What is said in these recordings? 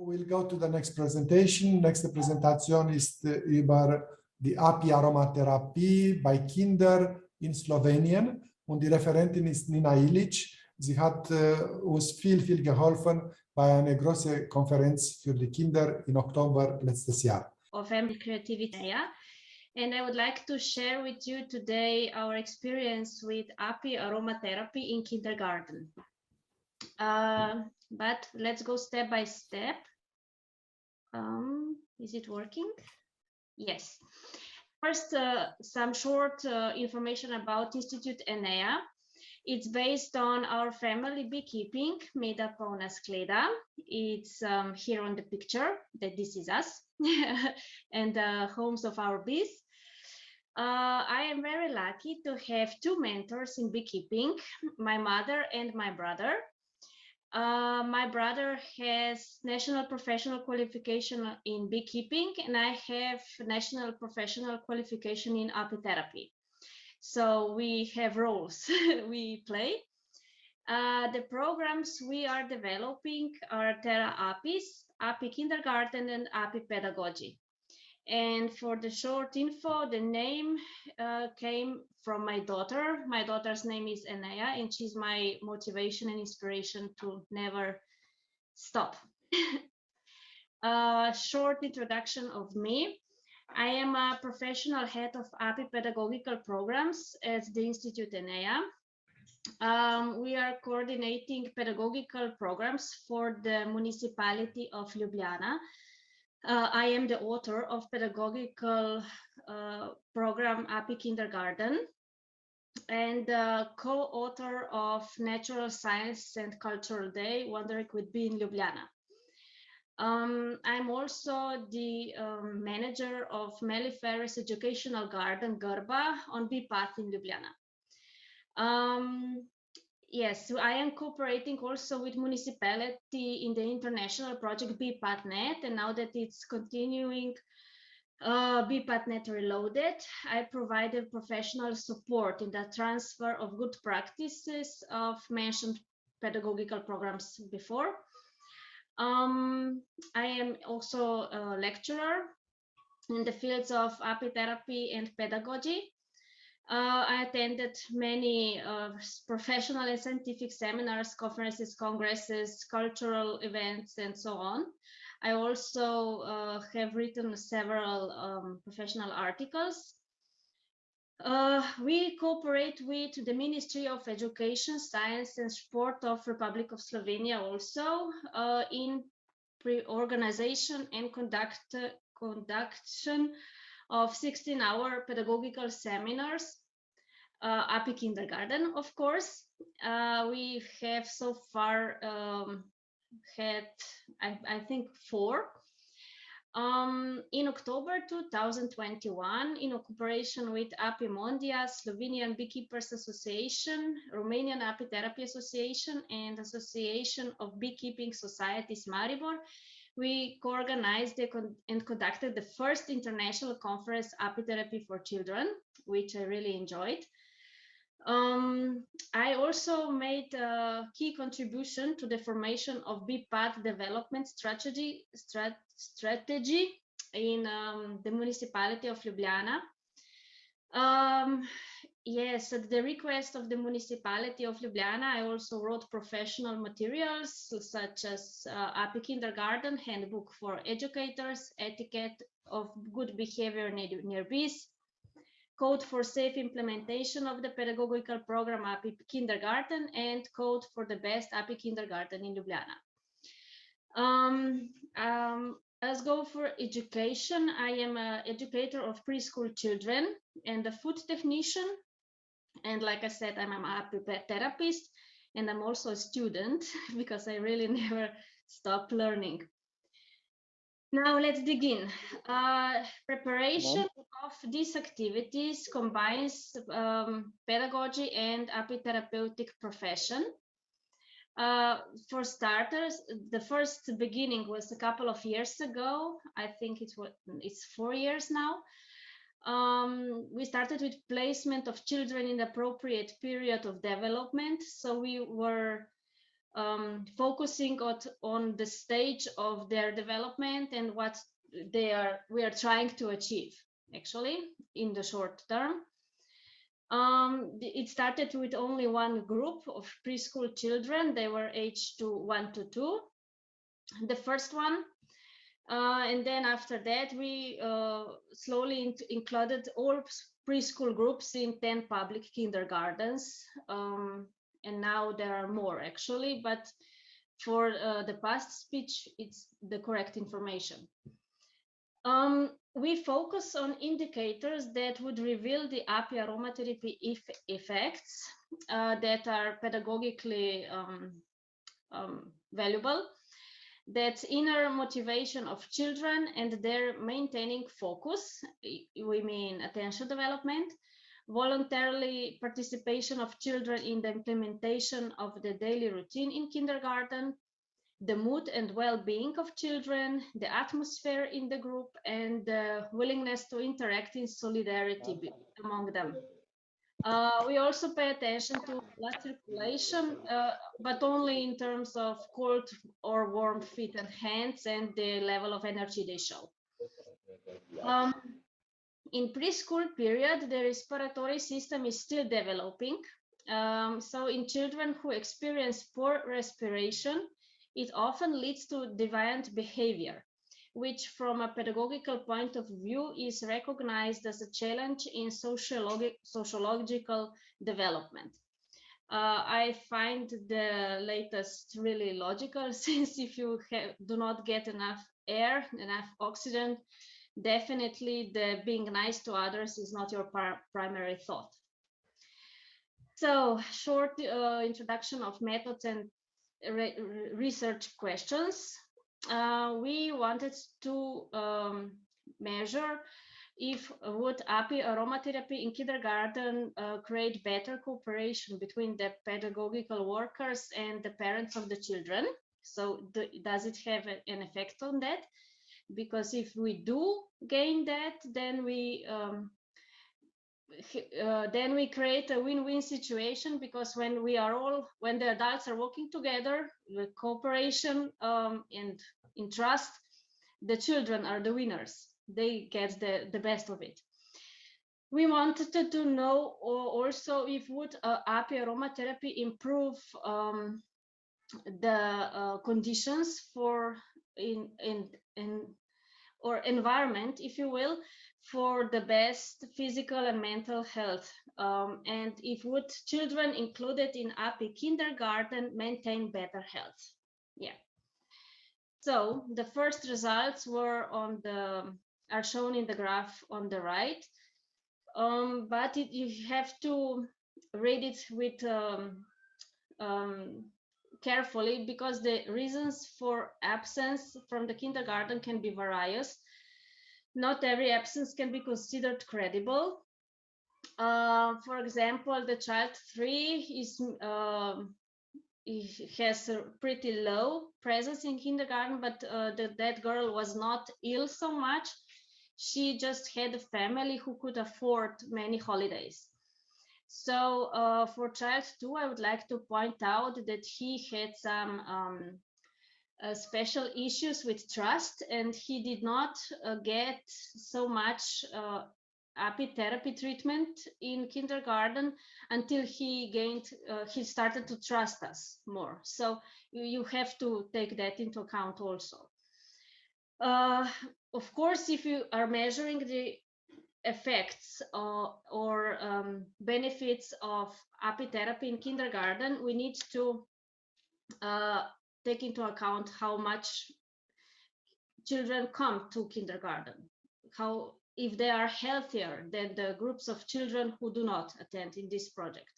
We'll go to the next presentation. Nächste Präsentation ist über die Api-Aromatherapie bei Kindern in Slowenien. Und die Referentin ist Nina Ilic. Sie hat uns viel geholfen bei einer großen Konferenz für die Kinder im Oktober letztes Jahr. Of creativity, and I would like to share with you today our experience with Api-Aromatherapie in kindergarten. But let's go step by step. Is it working? Yes. First, some short information about Institute Enea. It's based on our family beekeeping, Meda fauna scleda. It's here on the picture that this is us and the homes of our bees. I am very lucky to have two mentors in beekeeping, my mother and my brother. My brother has national professional qualification in beekeeping, and I have national professional qualification in Api-therapy. So we have roles we play. The programs we are developing are Therapis, Api Kindergarten, and Api Pedagogy. And for the short info, the name came from my daughter. My daughter's name is Enea, and she's my motivation and inspiration to never stop. Short introduction of me. I am a professional head of Api pedagogical programs at the Institute Enea. We are coordinating pedagogical programs for the municipality of Ljubljana. I am the author of pedagogical program Api Kindergarten and co-author of Natural Science and Cultural Day, Wondering with Bee in Ljubljana. I'm also the manager of Melliferous Educational Garden Garba on Bee Path in Ljubljana. Yes, so I am cooperating also with municipality in the international project BPATNet, and now that it's continuing BPATNet Reloaded, I provided professional support in the transfer of good practices of mentioned pedagogical programs before. I am also a lecturer in the fields of Api-therapy and pedagogy. I attended many professional and scientific seminars, conferences, congresses, cultural events, and so on. I also have written several professional articles. We cooperate with the Ministry of Education, Science and Sport of Republic of Slovenia also in pre-organization and conduction of 16-hour pedagogical seminars, Api Kindergarten, of course. We have so far had, I think, 4. In October 2021, in cooperation with Api Mondia, Slovenian Beekeepers Association, Romanian Api-Therapy Association, and Association of Beekeeping Societies Maribor, we co-organized and conducted the first international conference Api-Therapy for Children, which I really enjoyed. I also made a key contribution to the formation of BPAT development strategy in the municipality of Ljubljana. Yes, at the request of the municipality of Ljubljana, I also wrote professional materials such as Api Kindergarten, Handbook for Educators, Etiquette of Good Behavior near bees, Code for Safe Implementation of the Pedagogical Program Api Kindergarten, and Code for the Best Api Kindergarten in Ljubljana. Let's go for education. I am an educator of preschool children and a food technician. And like I said, I'm an Api therapist, and I'm also a student because I really never stop learning. Now let's begin. Preparation of these activities combines pedagogy and api-therapeutic profession. For starters, the first beginning was a couple of years ago. I think it's 4 years now. We started with placement of children in the appropriate period of development. So we were focusing on the stage of their development and what we are trying to achieve, actually, in the short term. It started with only one group of preschool children. They were aged 1 to 2, the first one. And then after that, we slowly included all preschool groups in 10 public kindergartens. And now there are more, actually, but for the past speech, it's the correct information. We focus on indicators that would reveal the Api-Aromatherapie effects that are pedagogically valuable. That's inner motivation of children and their maintaining focus. We mean attention development, voluntarily participation of children in the implementation of the daily routine in kindergarten, the mood and well-being of children, the atmosphere in the group, and the willingness to interact in solidarity among them. We also pay attention to blood circulation, but only in terms of cold or warm feet and hands and the level of energy they show. In preschool period, the respiratory system is still developing. So in children who experience poor respiration, it often leads to deviant behavior, which from a pedagogical point of view is recognized as a challenge in sociological development. I find the latest really logical, since if you do not get enough air, enough oxygen, definitely the being nice to others is not your primary thought. So, short introduction of methods and research questions. We wanted to measure if would Api-Aromatherapie in kindergarten create better cooperation between the pedagogical workers and the parents of the children. So does it have an effect on that? Because if we do gain that, then we create a win-win situation, because when the adults are working together with cooperation and in trust, the children are the winners. They get the best of it. We wanted to know also if would Api-Aromatherapie improve the conditions for or environment, if you will, for the best physical and mental health, and if would children included in Api kindergarten maintain better health. Yeah. So the first results are shown in the graph on the right, but you have to read it with carefully, because the reasons for absence from the kindergarten can be various. Not every absence can be considered credible. For example, the child 3 has a pretty low presence in kindergarten, but that girl was not ill so much. She just had a family who could afford many holidays. So for child 2, I would like to point out that he had some special issues with trust, and he did not get so much Api-therapy treatment in kindergarten until he started to trust us more. So you have to take that into account also. Of course, if you are measuring the effects or benefits of Api-therapy in kindergarten, we need to take into account how much children come to kindergarten, if they are healthier than the groups of children who do not attend in this project.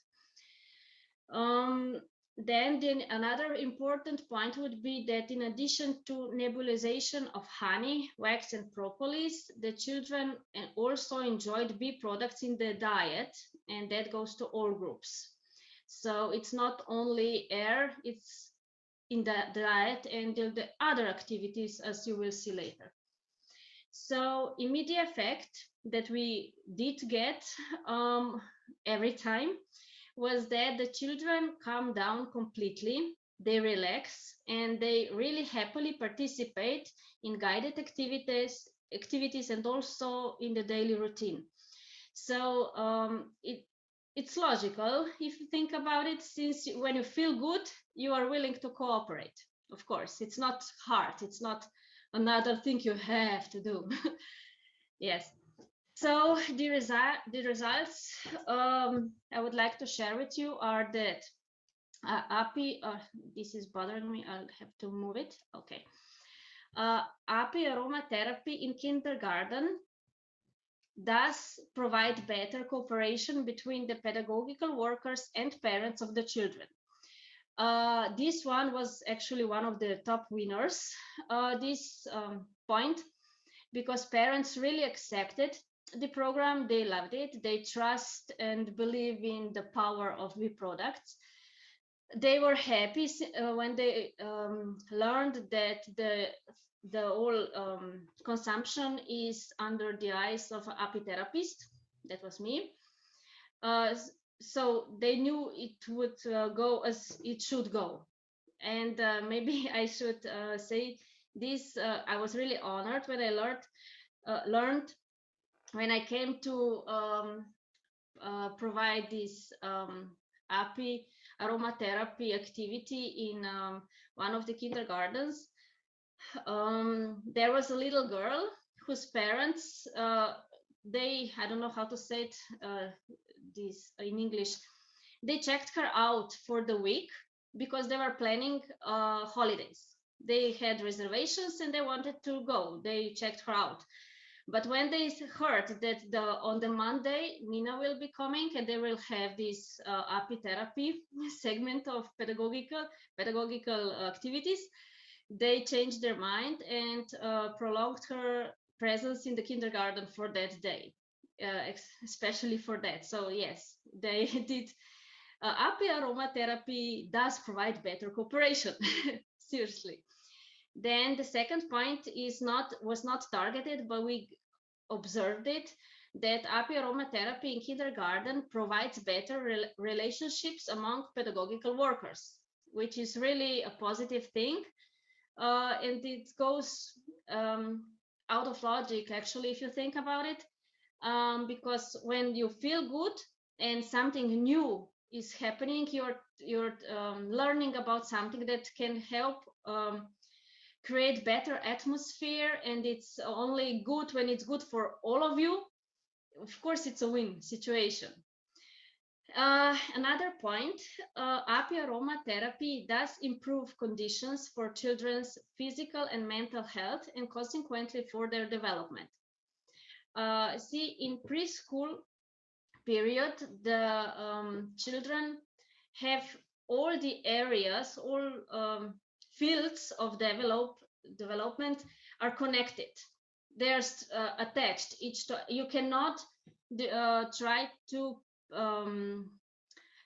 Then another important point would be that in addition to nebulization of honey, wax, and propolis, the children also enjoyed bee products in the diet, and that goes to all groups. So it's not only air, it's in the diet and the other activities, as you will see later. So immediate effect that we did get every time was that the children calmed down completely. they relax, and they really happily participate in guided activities and also in the daily routine. So it's logical if you think about it, since when you feel good, you are willing to cooperate. Of course, it's not hard. It's not another thing you have to do. Yes. So the results I would like to share with you are that this is bothering me. I'll have to move it. Okay. Api-Aromatherapie in kindergarten does provide better cooperation between the pedagogical workers and parents of the children. This one was actually one of the top winners, this point, because parents really accepted the program, they loved it, they trust and believe in the power of the products. They were happy when they learned that the whole consumption is under the eyes of an apitherapist. That was me. So they knew it would go as it should go. And maybe I should say this, I was really honored when I learned when I came to provide this Api-Aromatherapie activity in one of the kindergartens. There was a little girl whose parents, I don't know how to say it this in English, they checked her out for the week because they were planning holidays. They had reservations and they wanted to go. They checked her out. But when they heard that on the Monday, Nina will be coming and they will have this Api-therapy segment of pedagogical activities, they changed their mind and prolonged her presence in the kindergarten for that day, especially for that. So yes, they did. Api-Aromatherapie does provide better cooperation, seriously. Then the second point was not targeted, but we observed it, that Api-Aromatherapie in kindergarten provides better relationships among pedagogical workers, which is really a positive thing. And it goes out of logic, actually, if you think about it, because when you feel good and something new is happening, you're learning about something that can help create better atmosphere, and it's only good when it's good for all of you. Of course, it's a win situation. Another point, Api-Aromatherapie does improve conditions for children's physical and mental health and consequently for their development. See, in preschool period, the children have all the areas, all fields of development are connected. They're attached. You cannot try to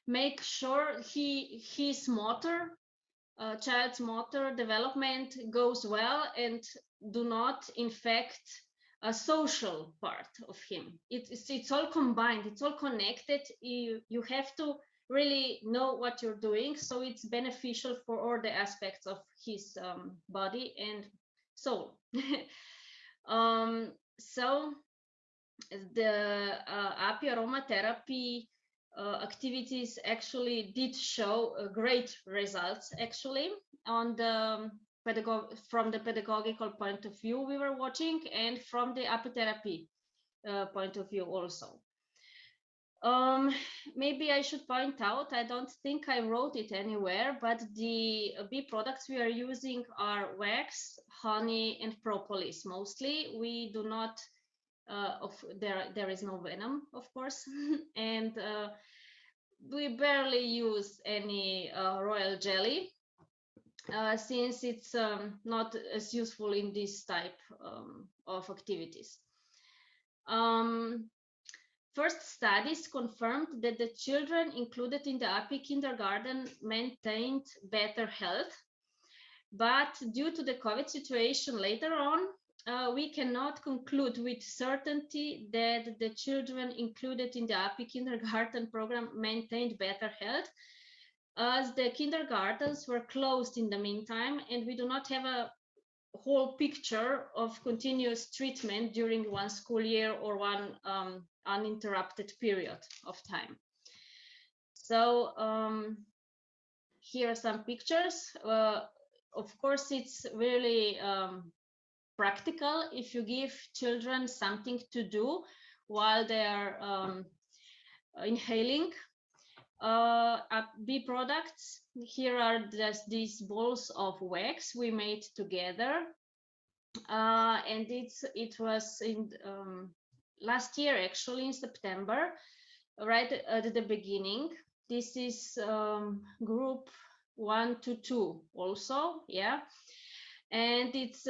make sure his child's motor development goes well and do not infect a social part of him. It's all combined, it's all connected. You have to really know what you're doing, so it's beneficial for all the aspects of his body and soul. So the Api-Aromatherapie activities actually did show great results, actually, on the from the pedagogical point of view we were watching, and from the Api-therapy point of view also. Maybe I should point out, I don't think I wrote it anywhere, but the bee products we are using are wax, honey, and propolis mostly. We do not, there is no venom, of course, and we barely use any royal jelly, since it's not as useful in this type of activities. First studies confirmed that the children included in the Api kindergarten maintained better health, but due to the COVID situation later on, we cannot conclude with certainty that the children included in the Api kindergarten program maintained better health. as the kindergartens were closed in the meantime, and we do not have a whole picture of continuous treatment during one school year or one uninterrupted period of time. So here are some pictures. Of course, it's really practical if you give children something to do while they are inhaling bee products. Here are just these balls of wax we made together, and it was in last year, actually in September, right at the beginning. This is group 1 to 2 also, yeah, and it's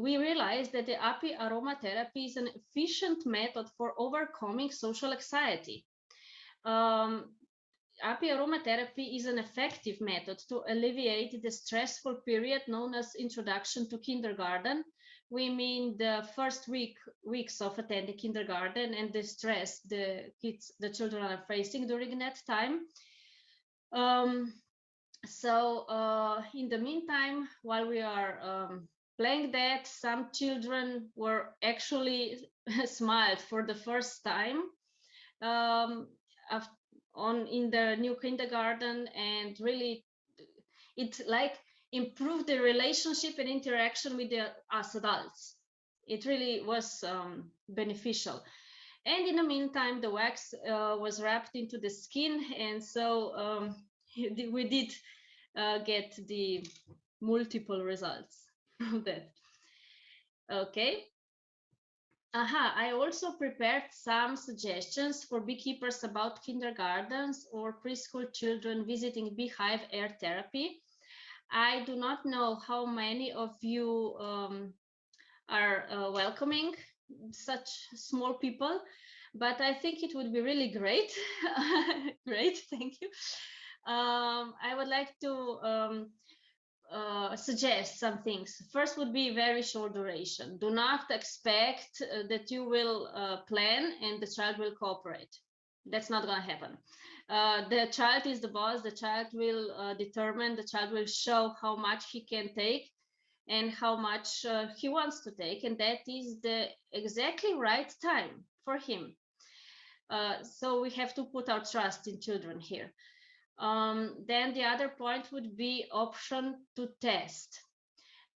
we realized that the Api-Aromatherapie is an efficient method for overcoming social anxiety. Api-Aromatherapie is an effective method to alleviate the stressful period known as introduction to kindergarten. We mean the first weeks of attending kindergarten and the stress the children are facing during that time. So in the meantime, while we are playing that, some children were actually smiled for the first time in the new kindergarten, and really it like improved the relationship and interaction with us adults. It really was beneficial. And in the meantime, the wax was wrapped into the skin, and so we did get the multiple results from that. Okay. I also prepared some suggestions for beekeepers about kindergartens or preschool children visiting beehive air therapy. I do not know how many of you are welcoming such small people, but I think it would be really great. Great, thank you. I would like to suggest some things. First would be very short duration. Do not expect that you will plan and the child will cooperate. That's not going to happen. The child is the boss. The child will determine, the child will show how much he can take and how much he wants to take, and that is the exactly right time for him. So we have to put our trust in children here. Then the other point would be option to test.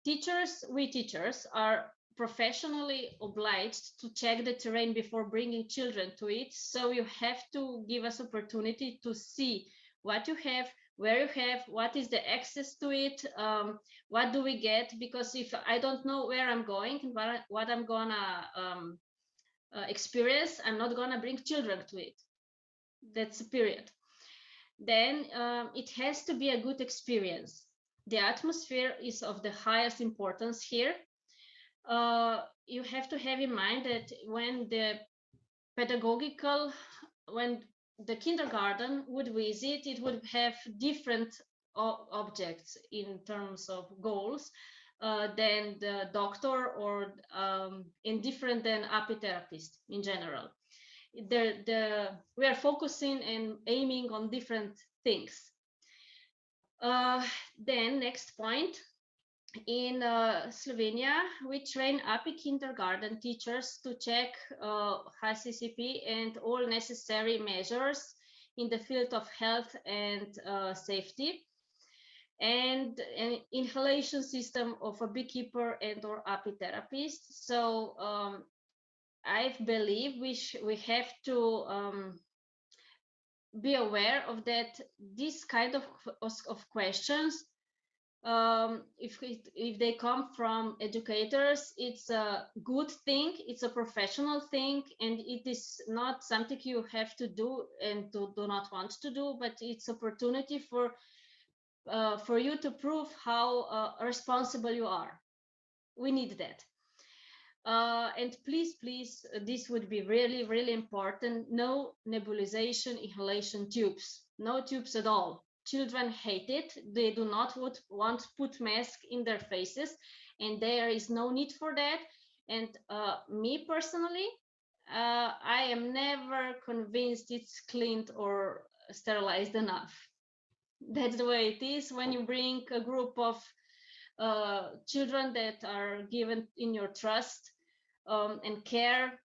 We teachers are professionally obliged to check the terrain before bringing children to it. So you have to give us opportunity to see what you have, where you have, what is the access to it, what do we get? Because if I don't know where I'm going and what I'm gonna experience, I'm not gonna bring children to it. That's a period. Then it has to be a good experience. The atmosphere is of the highest importance here. You have to have in mind that when the kindergarten would visit, it would have different objects in terms of goals than the doctor or indifferent than apitherapist in general. We are focusing and aiming on different things. Then next point, in Slovenia, we train Api kindergarten teachers to check HCCP and all necessary measures in the field of health and safety, and an inhalation system of a beekeeper and or apitherapist. So I believe we have to be aware of that. This kind of questions, if they come from educators, it's a good thing, it's a professional thing, and it is not something you have to do and do not want to do, but it's opportunity for you to prove how responsible you are. We need that. And please, this would be really, really important. No nebulization inhalation tubes, no tubes at all. Children hate it. They do not want to put mask in their faces, and there is no need for that. And me personally, I am never convinced it's cleaned or sterilized enough. That's the way it is when you bring a group of children that are given in your trust and care.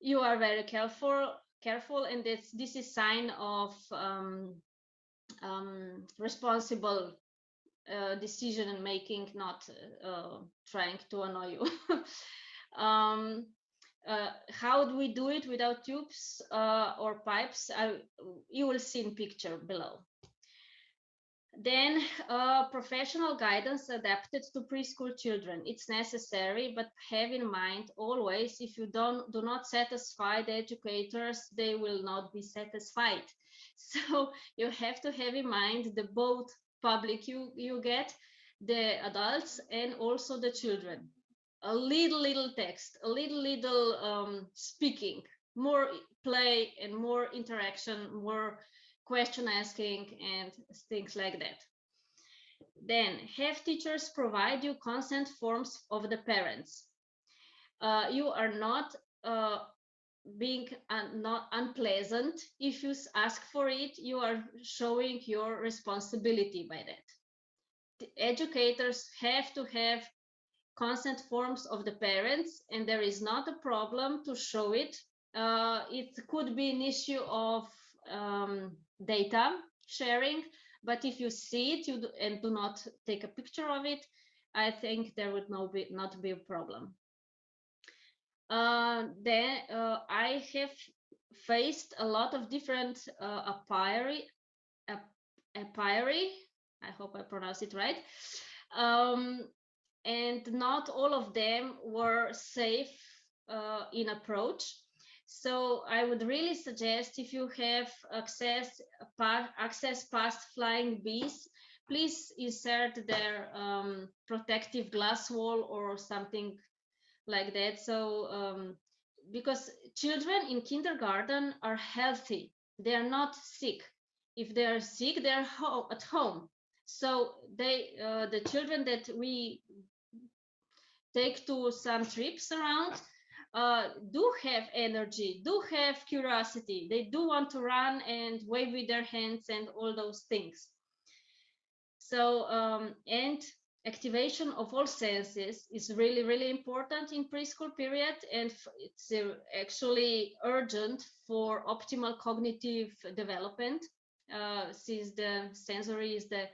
You are very careful, and this is sign of responsible decision making, not trying to annoy you. How do we do it without tubes or pipes? You will see in picture below. Then professional guidance adapted to preschool children. It's necessary, but have in mind always, if you do not satisfy the educators, they will not be satisfied. So you have to have in mind the both public you get, the adults and also the children. A little text, a little speaking, more play and more interaction, more question asking and things like that. Then have teachers provide you consent forms of the parents. You are not being not unpleasant. If you ask for it, you are showing your responsibility by that. The educators have to have consent forms of the parents, and there is not a problem to show it. It could be an issue of data sharing, but if you see it and do not take a picture of it, I think there would not be a problem. Then I have faced a lot of different Api-Aromatherapie, I hope I pronounce it right, and not all of them were safe in approach. So I would really suggest, if you have access past flying bees, please insert their protective glass wall or something like that. So because children in kindergarten are healthy, they are not sick. If they are sick, they are at home. So the children that we take to some trips around do have energy, do have curiosity. They do want to run and wave with their hands and all those things. So, and activation of all senses is really, really important in preschool period, and it's actually urgent for optimal cognitive development, since the sensory is the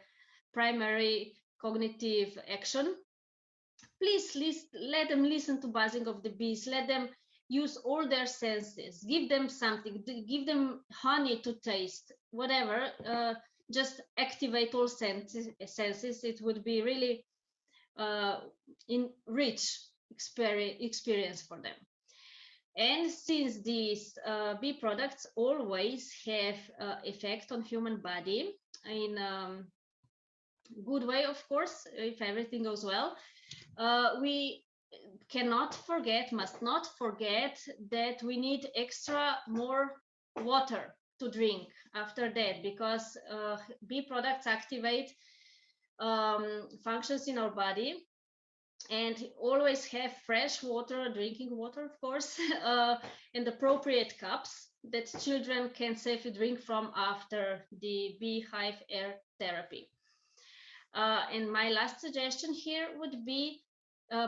primary cognitive action. Please let them listen to buzzing of the bees. Let them use all their senses. Give them something. Give them honey to taste. Whatever. Just activate all senses. It would be really rich experience for them. And since these bee products always have effect on human body in good way, of course, if everything goes well, we must not forget that we need more water to drink after that, because bee products activate functions in our body, and always have fresh water, drinking water, of course, and appropriate cups that children can safely drink from after the beehive air therapy. And my last suggestion here would be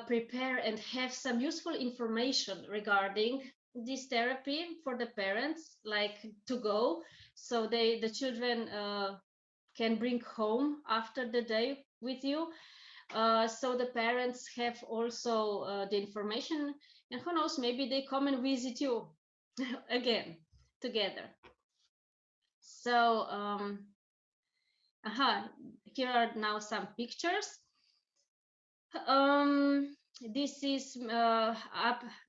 prepare and have some useful information regarding this therapy for the parents, like to go, so the children can bring home after the day with you. So the parents have also the information, and who knows, maybe they come and visit you again together. So here are now some pictures. This is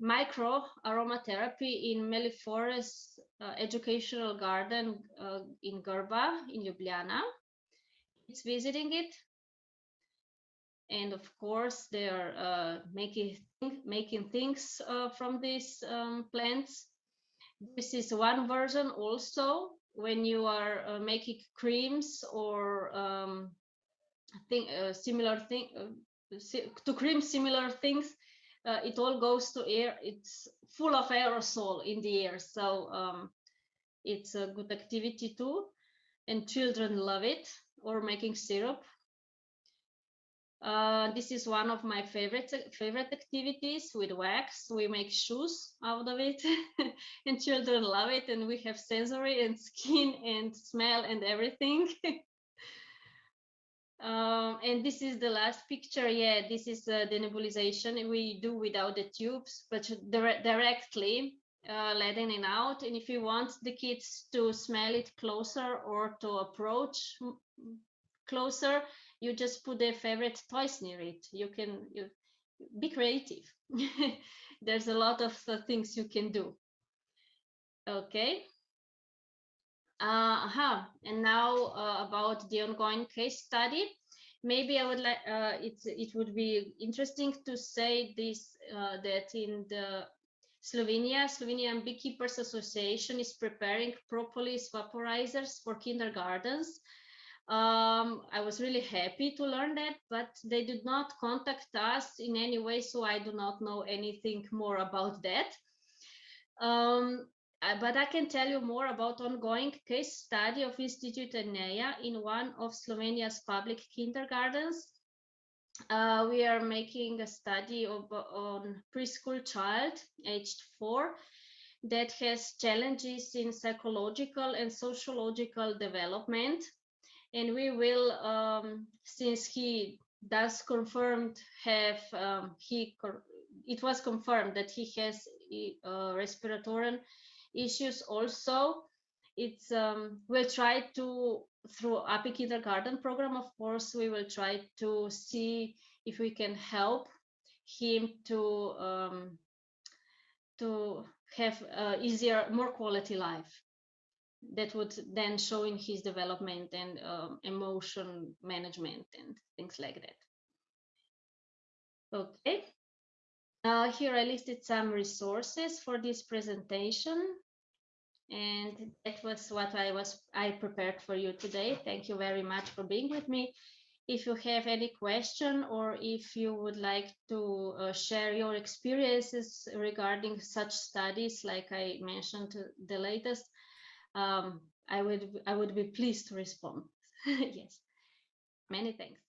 micro aromatherapy in Melliforest Educational Garden in Grba in Ljubljana. It's visiting it, and of course they are making things from these plants. This is one version also when you are making creams or to cream similar things. It all goes to air. It's full of aerosol in the air, so It's a good activity too, and children love it, or making syrup. This is one of my favorite activities with wax. We make shoes out of it and children love it, and we have sensory and skin and smell and everything. And this is the last picture. Yeah, this is the nebulization we do without the tubes, but directly letting it out. And if you want the kids to smell it closer or to approach closer, you just put their favorite toys near it. You be creative. There's a lot of things you can do. Okay. And now about the ongoing case study. Maybe I would like it would be interesting to say this that in the Slovenian Beekeepers Association is preparing propolis vaporizers for kindergartens. I was really happy to learn that, but they did not contact us in any way, so I do not know anything more about that. But I can tell you more about ongoing case study of Institute Enea in one of Slovenia's public kindergartens. We are making a study on preschool child aged 4 that has challenges in psychological and sociological development. And we will, since he does confirmed have, it was confirmed that he has respiratory issues also. It's we'll try to, through Api kindergarten program, of course, we will try to see if we can help him to have easier, more quality life. That would then show in his development and emotion management and things like that. Okay. Here I listed some resources for this presentation, and that was what I prepared for you today. Thank you very much for being with me. If you have any question, or if you would like to share your experiences regarding such studies, like I mentioned the latest, I would be pleased to respond. Yes, many thanks.